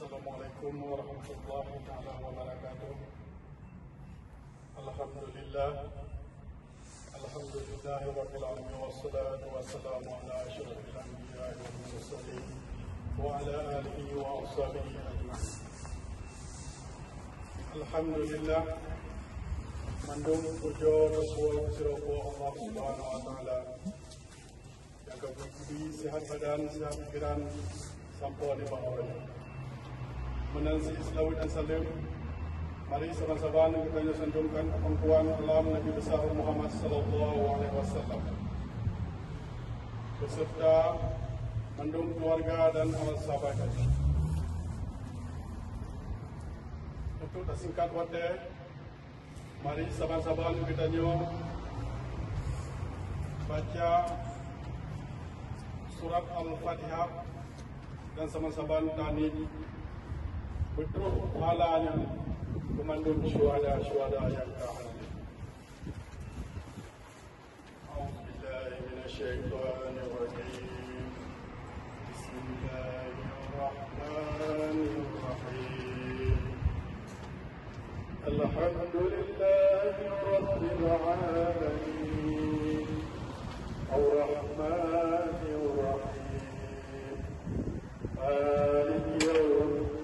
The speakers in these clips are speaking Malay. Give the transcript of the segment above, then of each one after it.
Assalamualaikum warahmatullahi taala wabarakatuh. Alhamdulillahi rabbil alamin wassalatu wassalamu ala asyrafil anbiya'i wal mursalin wa ala alihi wa ashabihi ajma'in. Alhamdulillah, mandung puja tasawuf sirapa Allah Subhanahu wa taala. Yang kebudi sehat badan, sehat pikiran sampai di bawah. Menansi selawat dan salim, mari saban-saban kita sanjungkan pangkuan alam Nabi besar Muhammad sallallahu alaihi wasallam beserta mandung keluarga dan ahli sahabat. Untuk tersingkat waktu, mari saban-saban kita baca surat Al-Fatihah dan saban-saban tanid betul pahalanya pemandu syuhada yang terhormat. A'udzubillahi minasyaitonir rajim. Bismillahirrahmanirrahim. Alhamdulillahi rabbil alamin. Ar-Rahmanir Rahim. Maliki yawmiddin.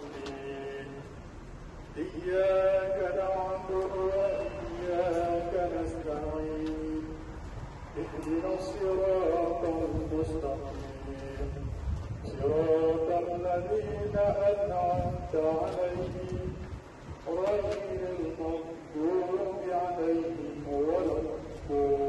إياك نعبد وإياك نستعين اهدنا الصراط المستقيم صراط الذين أنعمت عليهم غير المغضوب عليهم ولا الضالين.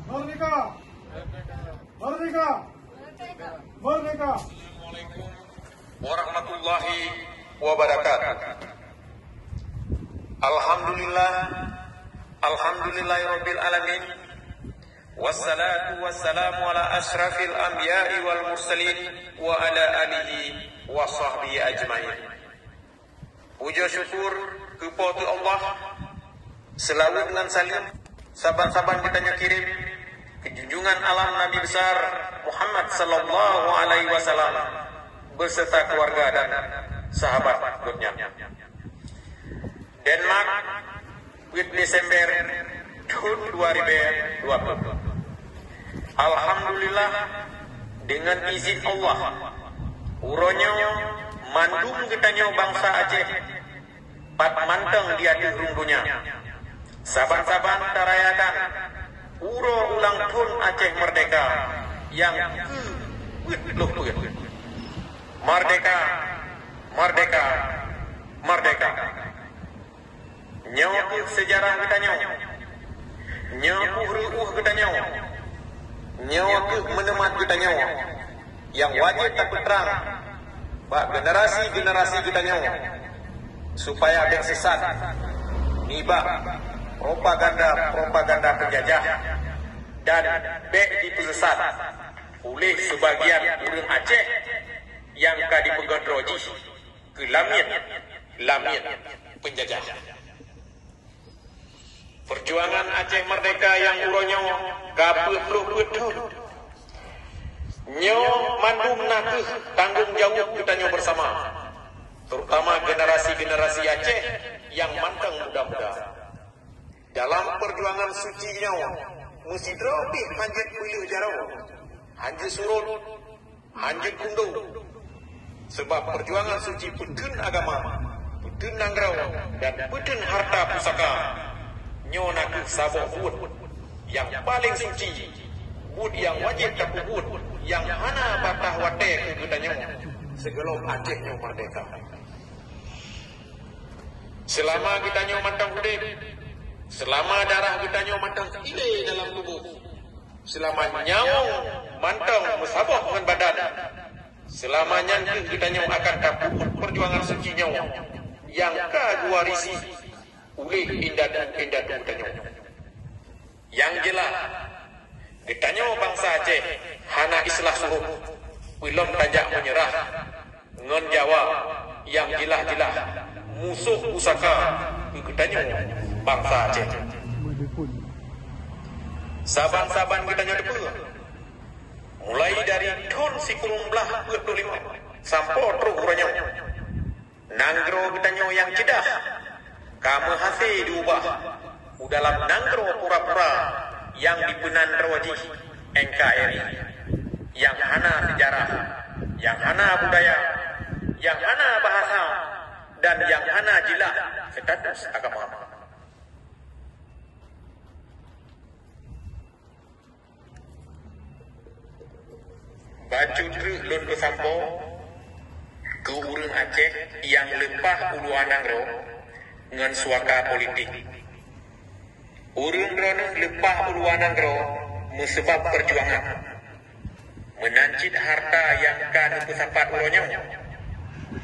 Merdeka! Merdeka! Merdeka! Assalamualaikum warahmatullahi wabarakatuh. Alhamdulillahirabbil alamin. Wassalatu wassalamu ala asyrafil anbiya'i wal mursalin wa ala alihi wa sahbihi ajmain. Puja syukur kepada Allah, selawat dan salam saban-saban kita kirim ke junjungan alam Nabi besar Muhammad sallallahu alaihi wasallam beserta keluarga dan sahabat berikutnya. Denmark, Desember tahun 2020. Alhamdulillah, dengan izin Allah uronyo mandung getanyo bangsa Aceh pat manteng di hati rundunya saban-saban tarayakan uro ulang tahun Aceh merdeka yang merdeka merdeka merdeka nyawa sejarah getanyo nyawa getanyo nyawa menemat getanyo yang wajib tak terang bak generasi-generasi getanyo supaya ada sesat nibah propaganda penjajah dan dipesesat oleh sebagian orang Aceh yang dipenggandroji ke lamit penjajah. Perjuangan Aceh merdeka yang uronyo kapuluh tahun nyo mandum nakuh tanggung jawab kita bersama, terutama generasi-generasi Aceh yang manteng muda-muda. Dalam perjuangan suci nyawa, mesti terobih hanjit pilih jarau, hanjit surut, hanjit kundu. Sebab perjuangan suci putun agama, putun nangrau, dan putun harta pusaka. Nyonaku sabok bud yang paling suci, bud yang wajib tak bud, yang hana batah wate kegudannya segelom Aceh yang merdeka. Selama kita nyo mantang hudib, selama darah kita nyo mantang ile dalam tubuh, selama nyawa mantang musabah dengan badan, selamanya kita nyo akan dapat perjuangan suci nyawa yang kaguarisi oleh indah kita nyo. Yang jelas kita nyo bangsa Aceh hana islah suruh belum tajak menyerah ngon Jawa yang jelas-jelas musuh pusaka kita bangsa Aceh. Saban-saban kita depu mulai dari tahun 1925 sampai terus uranya nanggro kita yang cedah kamu hasil diubah dalam nanggro pura-pura yang dipenan rawaji NKRI yang hana sejarah, yang hana budaya, yang hana bahasa, dan yang hana jelas status agama. Baju truk lun kesampo ke urang Aceh yang lempah uluan nangro ngan suaka politik. Urang rono lempah uluan nangro mesebab perjuangan. Menancit harta yang kan kesapat uronya.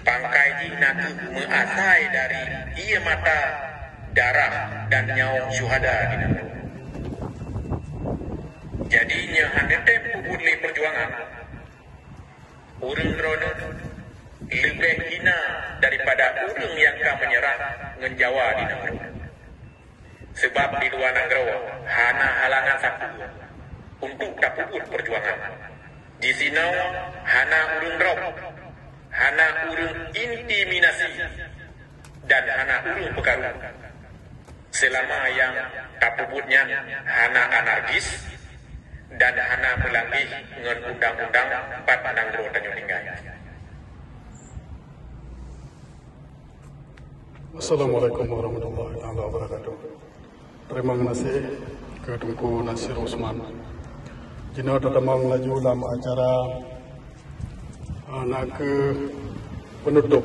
Pangkai di naku measai dari ia mata darah dan nyawa syuhada di nangro. Jadinya hanya tempo boleh perjuangan. Urang rono lebih hina daripada urang yang kau menyerah ngenjawa di negeri. Sebab di luar negeri hana halangan sapu untuk dapur perjuangan. Di sini hana urang rob, hana urang intimidasi dan hana urang pekaru. Selama yang dapurnya hana anarkis dan hana melangih dengan undang-undang 4 Nangro Tanjung Tinggai. Assalamualaikum warahmatullahi wabarakatuh. Terima kasih ke Tunku Nasir Usman. Jika kita mau melaju dalam acara anak ke penutup,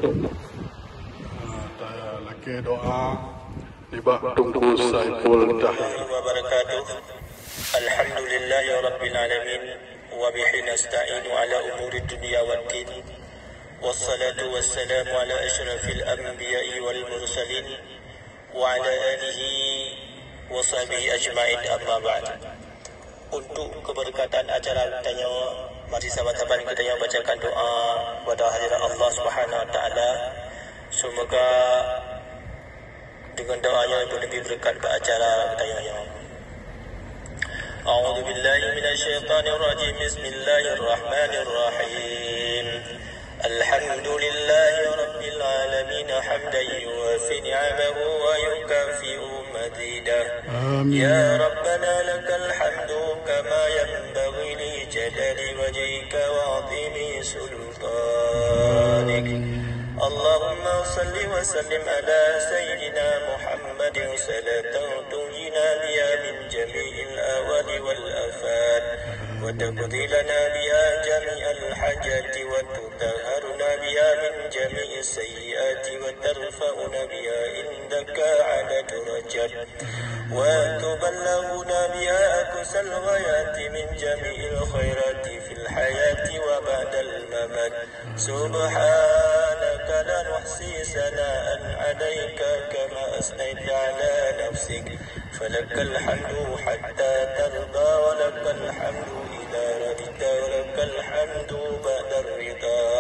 saya lagi doa di bawah Tunku Saiful Tahir. Alhamdulillahi Rabbil Alamin wa bihi nasta'inu ala umuri dunia wad din wassalatu wassalamu ala ashrafil anbiya'i wal mursalin wa ala alihi wa sahbihi ajma'in amma ba'd. Untuk keberkatan acara tanya, mari sahabat-sahabat kita yang bacakan doa kepada hadirat Allah Subhanahu wa taala. Semoga dengan doanya itu lebih berkat ke acara tanya yang. أعوذ بالله من الشيطان الرجيم بسم الله الرحمن الرحيم الحمد لله رب العالمين حمدا يوافي نعمه ويكافئ مزيده يا ربنا لك الحمد كما ينبغي لجلال وجهك سلطانك. اللهم صل وسلم على سيدنا محمد صلاة تنجينا بها من جميع الآوال والآفات وتقضي لنا بها جميع الحاجات وتطهرنا بها من جميع السيئات وترفعنا بها عندك على درجات وتبلغنا بها أقصى الغايات من جميع الخيرات في الحياة وبعد الممات. سبحانك لا نحصي ثناء عليك كما أثنيت على نفسك فلك الحمد حتى ترضى ولك الحمد إذا رضيت ولك الحمد بعد الرضا.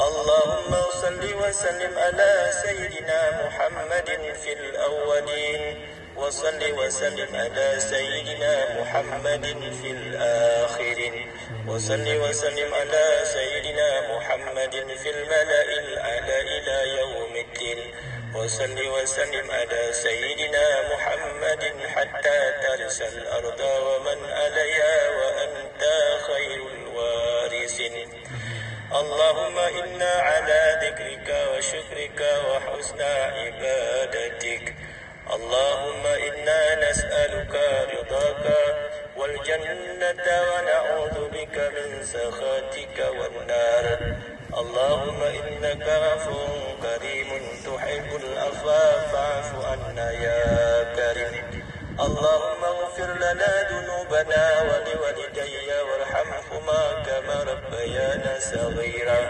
اللهم صل وسلم على سيدنا محمد في الأولين وصل وسلم على سيدنا محمد في الآخرين وصل وسلم على سيدنا محمد في الملأ الأعلى إلى يوم الدين وصل وسلم على سيدنا محمد حتى ترث الأرض ومن عليها وأنت خير الوارثين. اللهم إنا على ذكرك وشكرك وحسن عبادتك. اللهم إنا نسألك رضاك والجنة ونعوذ بك من سخطك والنار. اللهم إنك عفو كريم تحب العفو فاعف عنا يا كريم. اللهم اغفر لنا ذنوبنا ولوالدي وارحمهما كما ربيانا صغيرا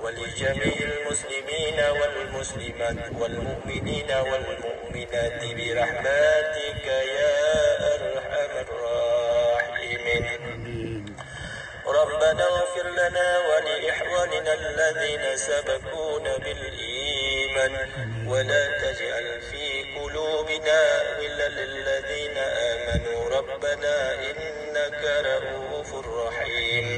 ولجميع المسلمين والمسلمات والمؤمنين والمؤمنات برحمتك يا أرحم الراحمين. ربنا اغفر لنا ولإخواننا الذين سبقونا بالإيمان ولا تجعل في قلوبنا غلا للذين آمنوا ربنا إنك رؤوف رحيم.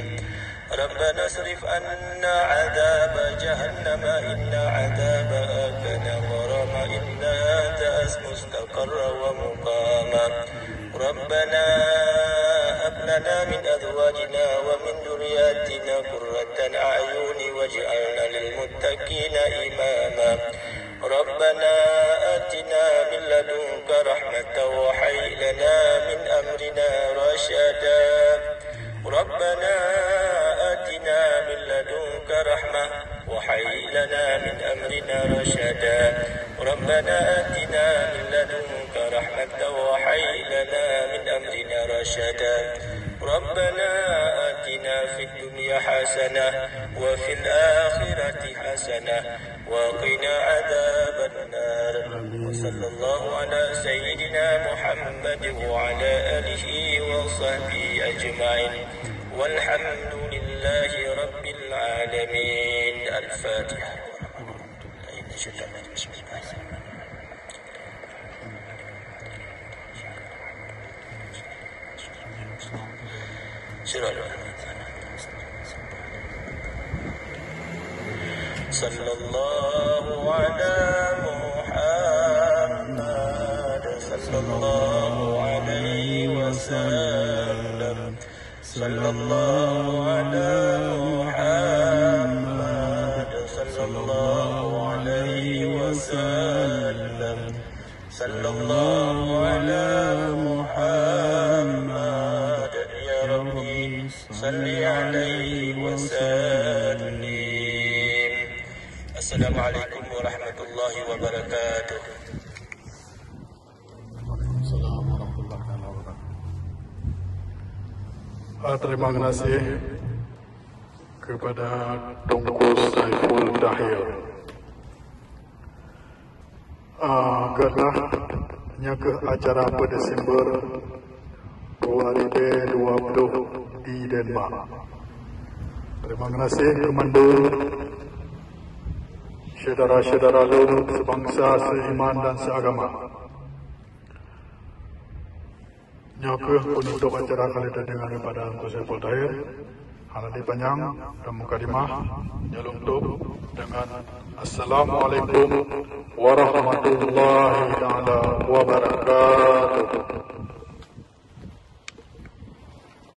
ربنا اصرف عنا عذاب جهنم إن عذابها كان غراما إنها ساءت مستقرا ومقاما. ربنا هب لنا من أزواجنا ومن ذرياتنا قرة أعين واجعلنا للمتقين إماما. ربنا آتنا من لدنك رحمة وهيئ لنا من أمرنا رشدا. ربنا آتنا من لدنك رحمة وهيئ لنا من أمرنا رشدا. ربنا آتنا من لدنك رحمة وهيئ لنا من أمرنا رشدا. ربنا آتنا في الدنيا حسنة وفي الآخرة حسنة وقنا عذاب النار. وصلى الله على سيدنا محمد وعلى آله وصحبه أجمعين والحمد لله رب العالمين. الفاتحة. بسم الله. صلى الله على محمد صلى الله عليه وسلم. صلى الله على محمد صلى الله عليه وسلم. صلى الله على محمد يا ربي صل عليه وسلم. السلام عليكم ورحمة الله وبركاته. Terima kasih kepada Tunku Saiful Dahir. Gerlah ke acara pada Desember 2020 di Denmark. Terima kasih kepada saudara-saudara lu sebangsa, seiman dan seagama. Nyakeh penutup acara kali ini dengan daripada Tunku Saiful Dahir. Haladi panjang dan mukadimah nyeluntup dengan Assalamualaikum warahmatullahi wabarakatuh.